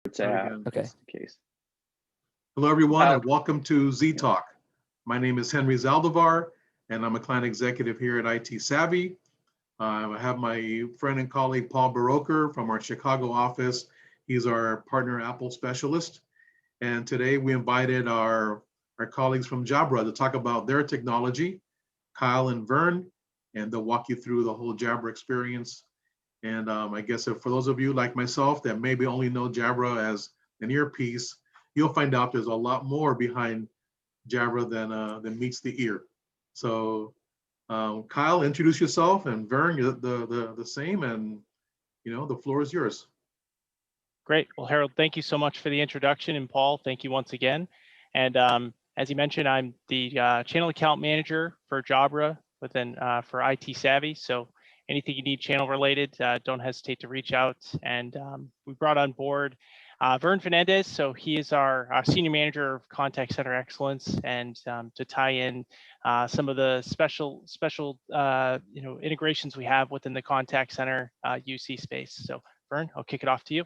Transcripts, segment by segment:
it's at, Okay. just in case. Hello, everyone, and welcome to Z Talk. My name is Henry Zaldivar, and I'm a client executive here at IT Savvy. I have my friend and colleague, Paul Baroker from our Chicago office. He's our partner Apple specialist. And today we invited our colleagues from Jabra to talk about their technology, Kyle and Vern, and they'll walk you through the whole Jabra experience. And I guess if for those of you like myself that maybe only know Jabra as an earpiece, you'll find out there's a lot more behind Jabra than meets the ear. So Kyle, introduce yourself, and Vern, you're the same, and the floor is yours. Great. Well, Harold, thank you so much for the introduction, and Paul, thank you once again. And as you mentioned, I'm the channel account manager for Jabra for IT Savvy. So anything you need channel related, don't hesitate to reach out. And we brought on board Vern Fernandez. So he is our senior manager of contact center excellence, and to tie in some of the special integrations we have within the contact center UC space. So Vern, I'll kick it off to you.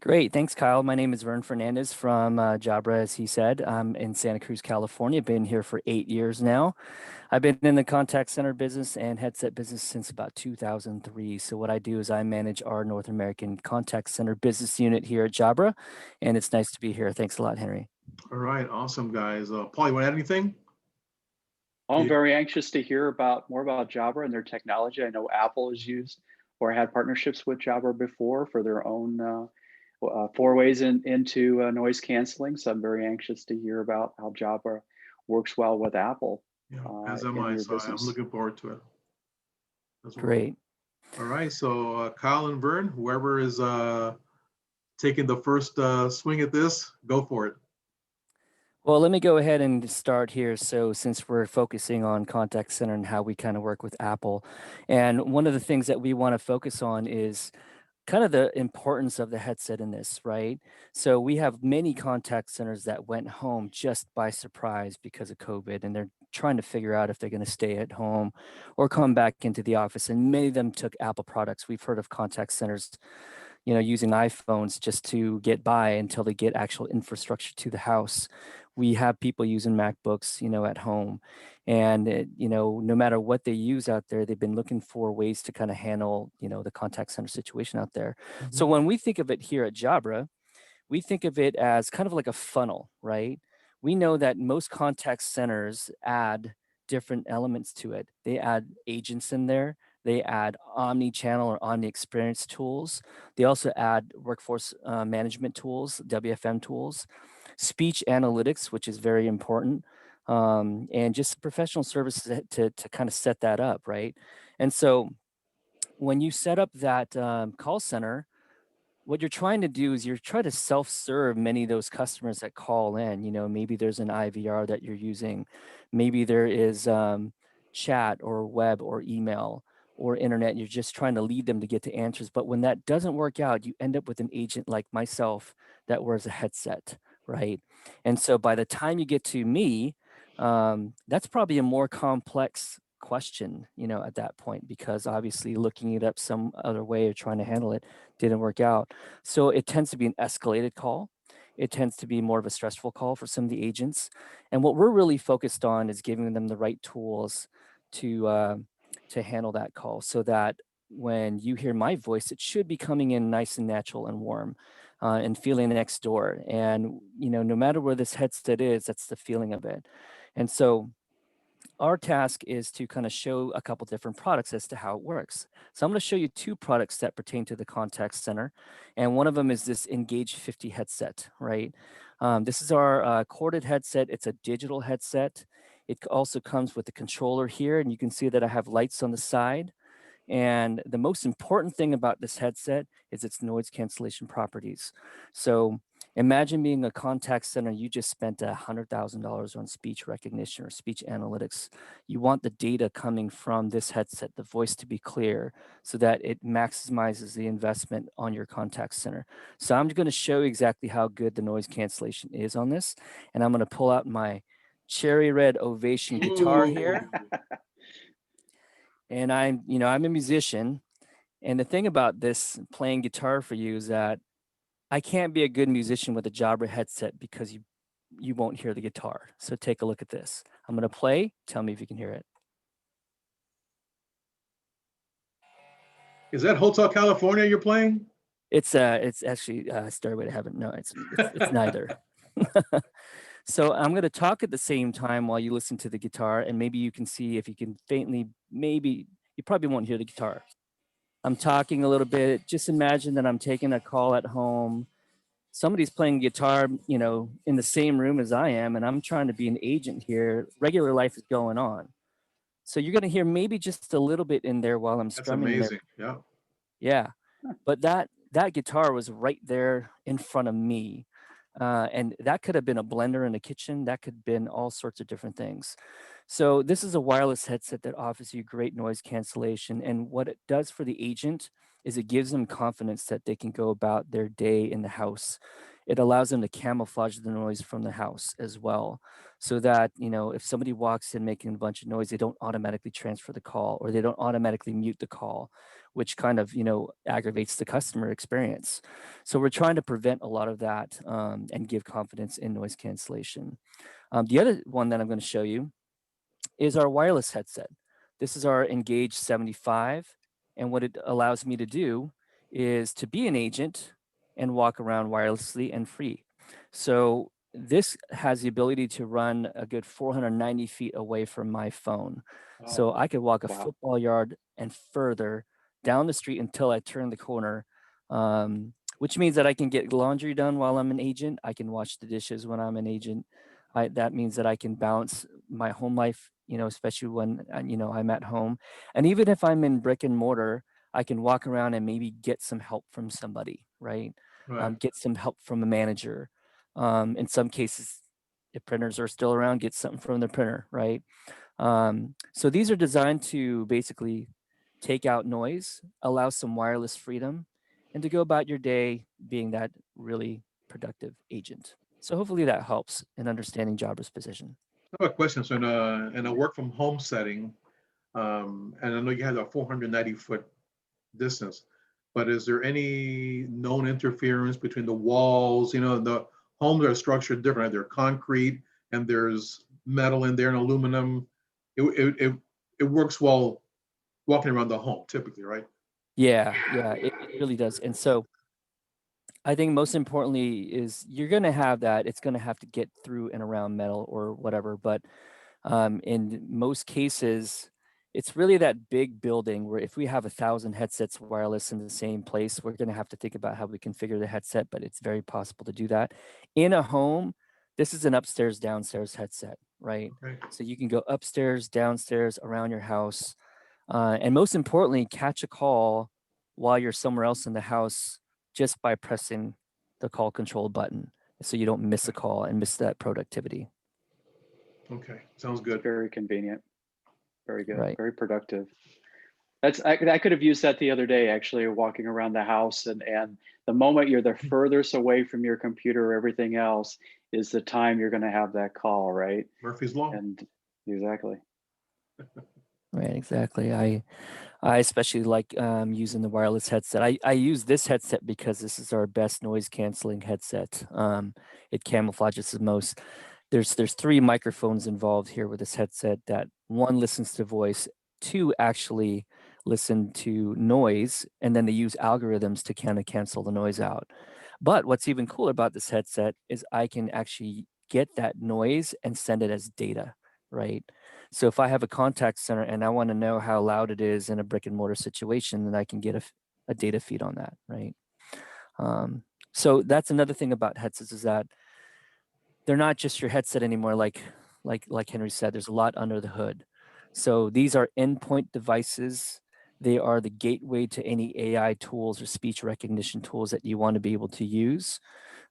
Great. Thanks, Kyle. My name is Vern Fernandez from Jabra, as he said. I'm in Santa Cruz, California. Been here for 8 years now. I've been in the contact center business and headset business since about 2003. So what I do is I manage our North American contact center business unit here at Jabra, and it's nice to be here. Thanks a lot, Henry. All right, awesome, guys. Paul, you want to add anything? I'm very anxious to hear more about Jabra and their technology. I know Apple has used or had partnerships with Jabra before for their own forays into noise canceling. So I'm very anxious to hear about how Jabra works well with Apple. Yeah, as am I. So I'm looking forward to it. Great. All right, so Kyle and Vern, whoever is taking the first swing at this, go for it. Well, let me go ahead and start here. So since we're focusing on contact center and how we kind of work with Apple, and one of the things that we want to focus on is kind of the importance of the headset in this, right? So we have many contact centers that went home just by surprise because of COVID, and they're trying to figure out if they're going to stay at home or come back into the office. And many of them took Apple products. We've heard of contact centers, using iPhones just to get by until they get actual infrastructure to the house. We have people using MacBooks, at home, and no matter what they use out there, they've been looking for ways to kind of handle, the contact center situation out there. Mm-hmm. So when we think of it here at Jabra, we think of it as kind of like a funnel, right? We know that most contact centers add different elements to it. They add agents in there. They add omni-channel or omni-experience tools. They also add workforce management tools, WFM tools, speech analytics, which is very important, and just professional services to kind of set that up, right? And so when you set up that call center, what you're trying to do is you're trying to self-serve many of those customers that call in. Maybe there's an IVR that you're using. Maybe there is chat or web or email or internet. You're just trying to lead them to get to answers. But when that doesn't work out, you end up with an agent like myself that wears a headset, right? And so by the time you get to me, that's probably a more complex question, at that point, because obviously looking it up some other way or trying to handle it didn't work out. So it tends to be an escalated call. It tends to be more of a stressful call for some of the agents. And what we're really focused on is giving them the right tools to handle that call, so that when you hear my voice, it should be coming in nice and natural and warm and feeling next door. And, no matter where this headset is, that's the feeling of it. And so our task is to kind of show a couple different products as to how it works. So I'm going to show you two products that pertain to the contact center. And one of them is this Engage 50 headset, right? This is our corded headset. It's a digital headset. It also comes with a controller here, and you can see that I have lights on the side. And the most important thing about this headset is its noise cancellation properties. So imagine being a contact center, you just spent $100,000 on speech recognition or speech analytics. You want the data coming from this headset, the voice, to be clear so that it maximizes the investment on your contact center. So I'm going to show you exactly how good the noise cancellation is on this. And I'm going to pull out my cherry red Ovation guitar here. And I'm a musician. And the thing about this playing guitar for you is that I can't be a good musician with a Jabra headset because you won't hear the guitar. So take a look at this. I'm going to play. Tell me if you can hear it. Is that Hotel California you're playing? It's actually Stairway to Heaven. No, it's neither. So I'm going to talk at the same time while you listen to the guitar, and maybe you can see if you can faintly, maybe you probably won't hear the guitar. I'm talking a little bit. Just imagine that I'm taking a call at home. Somebody's playing guitar, you know, in the same room as I am, and I'm trying to be an agent here. Regular life is going on. So you're going to hear maybe just a little bit in there while I'm That's strumming there. amazing. Yeah. Yeah, but that guitar was right there in front of me. And that could have been a blender in the kitchen. That could have been all sorts of different things. So this is a wireless headset that offers you great noise cancellation. And what it does for the agent is it gives them confidence that they can go about their day in the house. It allows them to camouflage the noise from the house as well. So that, you know, if somebody walks in making a bunch of noise, they don't automatically transfer the call, or they don't automatically mute the call, which kind of, you know, aggravates the customer experience. So we're trying to prevent a lot of that and give confidence in noise cancellation. The other one that I'm going to show you is our wireless headset. This is our Engage 75. And what it allows me to do is to be an agent and walk around wirelessly and free. So this has the ability to run a good 490 feet away from my phone. So I could walk a Wow. football yard and further down the street until I turn the corner, which means that I can get laundry done while I'm an agent. I can wash the dishes when I'm an agent. That means that I can balance my home life, you know, especially when, you know, I'm at home. And even if I'm in brick and mortar, I can walk around and maybe get some help from somebody, right? Right. Get some help from a manager. In some cases, if printers are still around, get something from the printer, right? So these are designed to basically take out noise, allow some wireless freedom, and to go about your day being that really productive agent. So hopefully that helps in understanding Jabra's position. I have a question. So in a work from home setting, and I know you have a 490-foot distance, but is there any known interference between the walls? You know, the homes are structured different. They're concrete and there's metal in there and aluminum. It works well walking around the home typically, right? Yeah, it really does. And so I think most importantly is you're going to have that. It's going to have to get through and around metal or whatever. But in most cases, it's really that big building where if we have 1,000 headsets wireless in the same place, we're going to have to think about how we configure the headset, but it's very possible to do that. In a home, this is an upstairs, downstairs headset, right? Okay. So you can go upstairs, downstairs, around your house. And most importantly, catch a call while you're somewhere else in the house just by pressing the call control button so you don't miss a call and miss that productivity. Okay. Sounds good. Very convenient. Very good. Right. Very productive. I could have used that the other day, actually, walking around the house, and the moment you're the furthest away from your computer or everything else is the time you're going to have that call, right? Murphy's Law. And exactly. Right, exactly. I especially like using the wireless headset. I use this headset because this is our best noise canceling headset. It camouflages the most. There's 3 microphones involved here with this headset. That one listens to voice, 2 actually listen to noise, and then they use algorithms to kind of cancel the noise out. But what's even cooler about this headset is I can actually get that noise and send it as data, right? So if I have a contact center and I want to know how loud it is in a brick and mortar situation, then I can get a data feed on that, right? So that's another thing about headsets is that they're not just your headset anymore. Like Henry said, there's a lot under the hood. So these are endpoint devices. They are the gateway to any AI tools or speech recognition tools that you want to be able to use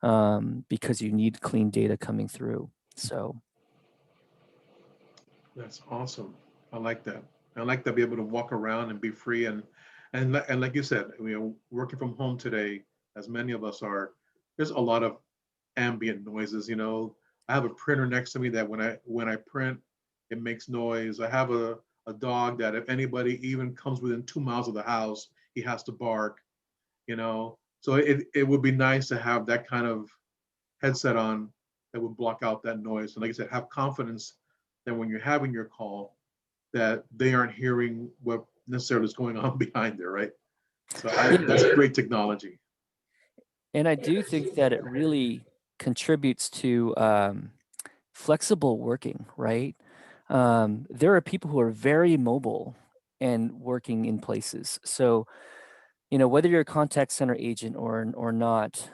because you need clean data coming through. So That's awesome. I like that. I like to be able to walk around and be free and like you said, you know, working from home today, as many of us are, there's a lot of ambient noises. You know, I have a printer next to me that when I print, it makes noise. I have a dog that if anybody even comes within 2 miles of the house, he has to bark. You know, So it would be nice to have that kind of headset on that would block out that noise. And like I said, have confidence that when you're having your call, that they aren't hearing what necessarily is going on behind there, right? So that's great technology. And I do think that it really contributes to flexible working, right? There are people who are very mobile and working in places. So, whether you're a contact center agent or not,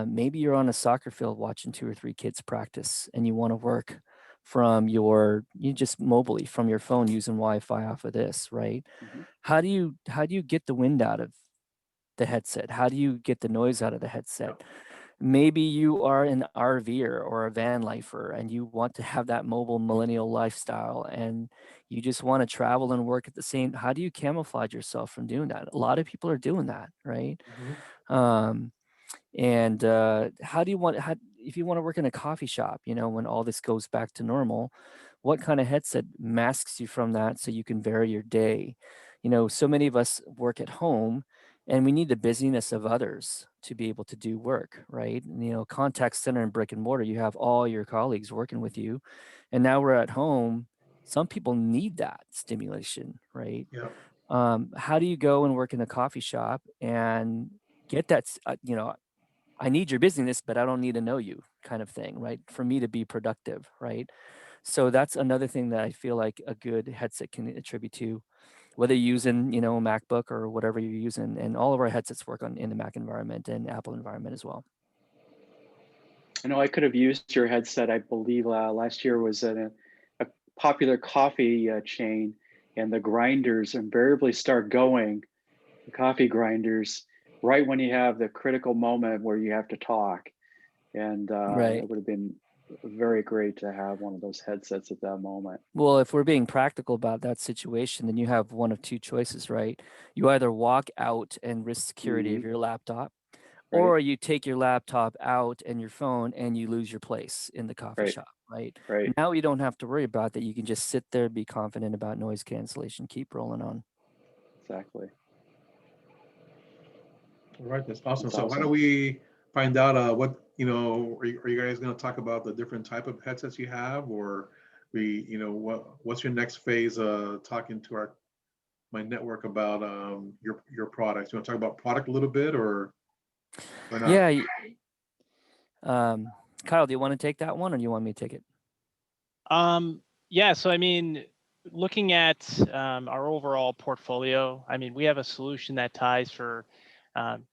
maybe you're on a soccer field watching 2 or 3 kids practice, and you want to work from you just mobily from your phone using Wi-Fi off of this, right? Mhm. How do you get the wind out of the headset? How do you get the noise out of the headset? Maybe you are an RVer or a van lifer and you want to have that mobile millennial lifestyle and you just want to travel and work at the same. How do you camouflage yourself from doing that? A lot of people are doing that, right? Um, and how do you want if you want to work in a coffee shop, when all this goes back to normal, what kind of headset masks you from that so you can vary your day? So many of us work at home and we need the busyness of others to be able to do work, right? And, contact center and brick and mortar, you have all your colleagues working with you. And now we're at home. Some people need that stimulation, right? Yeah. How do you go and work in a coffee shop and get that, I need your busyness, but I don't need to know you kind of thing, right? For me to be productive, right? So that's another thing that I feel like a good headset can attribute to, whether you're using, a MacBook or whatever you're using. And all of our headsets work in the Mac environment and Apple environment as well. I know I could have used your headset. I believe last year was at a popular coffee chain, and the grinders invariably start going, the coffee grinders, right when you have the critical moment where you have to talk. And Right. it would have been very great to have one of those headsets at that moment. Well, if we're being practical about that situation, then you have one of two choices, right? You either walk out and risk security of Mhm. your laptop, Right, or you take your laptop out and your phone and you lose your place in the coffee right, shop, right? right. Now you don't have to worry about that. You can just sit there, be confident about noise cancellation, keep rolling on. Exactly. All right, that's awesome. That's So why don't awesome. we find out what, are you guys going to talk about the different type of headsets you have, or what's your next phase talking to my network about your products? You want to talk about product a little bit or not? Yeah. Kyle, do you want to take that one or do you want me to take it? Yeah, so I mean, looking at our overall portfolio, I mean, we have a solution that ties for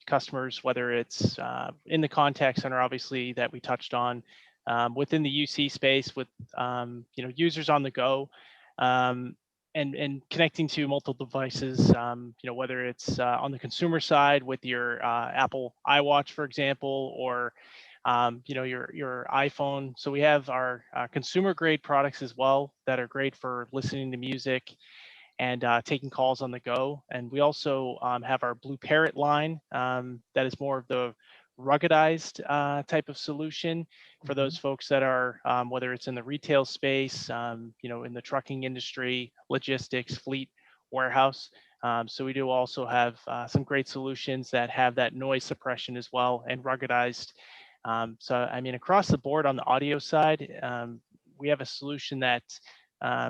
customers, whether it's in the contact center, obviously, that we touched on, within the UC space with users on the go, and connecting to multiple devices, whether it's on the consumer side with your Apple iWatch, for example, or your iPhone. So we have our consumer grade products as well that are great for listening to music and taking calls on the go. And we also have our Blue Parrot line that is more of the ruggedized type of solution for those folks that are, whether it's in the retail space, in the trucking industry, logistics, fleet, warehouse. So we do also have some great solutions that have that noise suppression as well and ruggedized. So I mean, across the board on the audio side, we have a solution that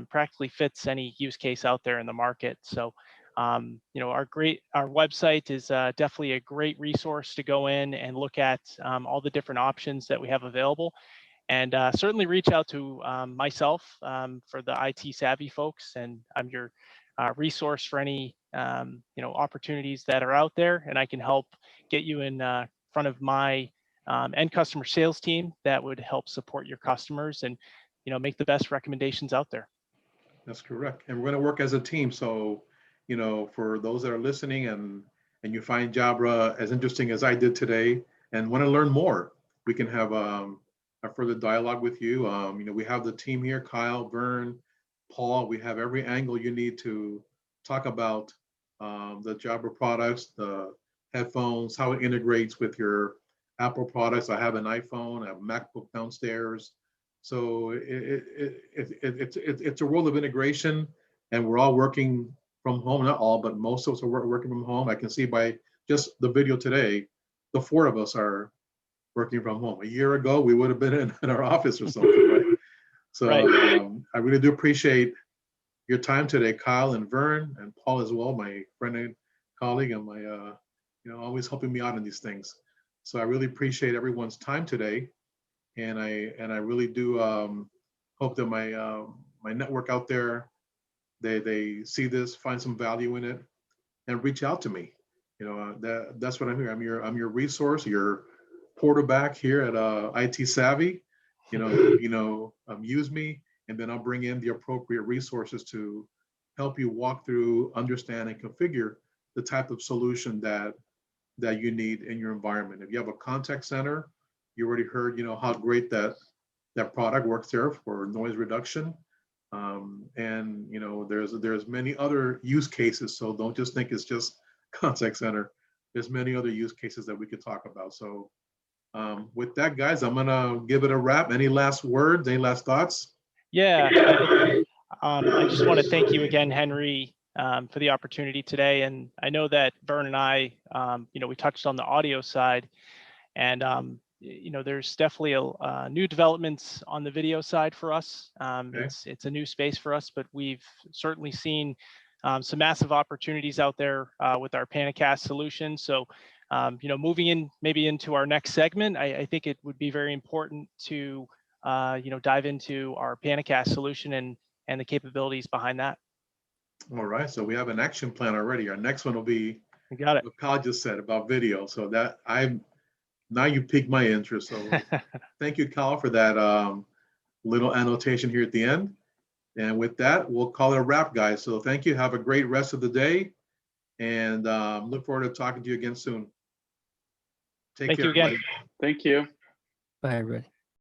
practically fits any use case out there in the market. So, our website is definitely a great resource to go in and look at all the different options that we have available, and certainly reach out to myself for the IT savvy folks, and I'm your resource for any opportunities that are out there, and I can help get you in front of my end customer sales team that would help support your customers and make the best recommendations out there. That's correct. And we're going to work as a team. So, for those that are listening and you find Jabra as interesting as I did today and want to learn more, we can have a further dialogue with you. We have the team here, Kyle, Vern, Paul. We have every angle you need to talk about the Jabra products, the headphones, how it integrates with your Apple products. I have an iPhone, I have a MacBook downstairs. So it's a world of integration, and we're all working from home. Not all, but most of us are working from home. I can see by just the video today, the four of us are working from home. A year ago, we would have been in our office or something, right? So Right. I really do appreciate your time today, Kyle and Vern and Paul as well, my friend and colleague, and my always helping me out in these things. So I really appreciate everyone's time today, and I really do hope that my network out there, they see this, find some value in it, and reach out to me. That's what I'm here. I'm your resource, your quarterback here at IT Savvy. Use me, and then I'll bring in the appropriate resources to help you walk through, understand, and configure the type of solution that you need in your environment. If you have a contact center, you already heard, how great that product works there for noise reduction. And there's many other use cases. So don't just think it's just contact center. There's many other use cases that we could talk about. So with that, guys, I'm gonna give it a wrap. Any last words? Any last thoughts? Yeah. I just want to thank you again, Henry, for the opportunity today. And I know that Vern and I, we touched on the audio side, and there's definitely new developments on the video side for us. Okay. It's a new space for us, but we've certainly seen some massive opportunities out there with our Panicast solution. So, moving in maybe into our next segment, I think it would be very important to dive into our Panicast solution and the capabilities behind that. All right. So we have an action plan already. Our next one will be You got it. what Kyle just said about video. So now you piqued my interest. So thank you, Kyle, for that little annotation here at the end. And with that, we'll call it a wrap, guys. So thank you. Have a great rest of the day, and look forward to talking to you again soon. Take Thank care, you again. everybody. Thank you. Bye, everybody.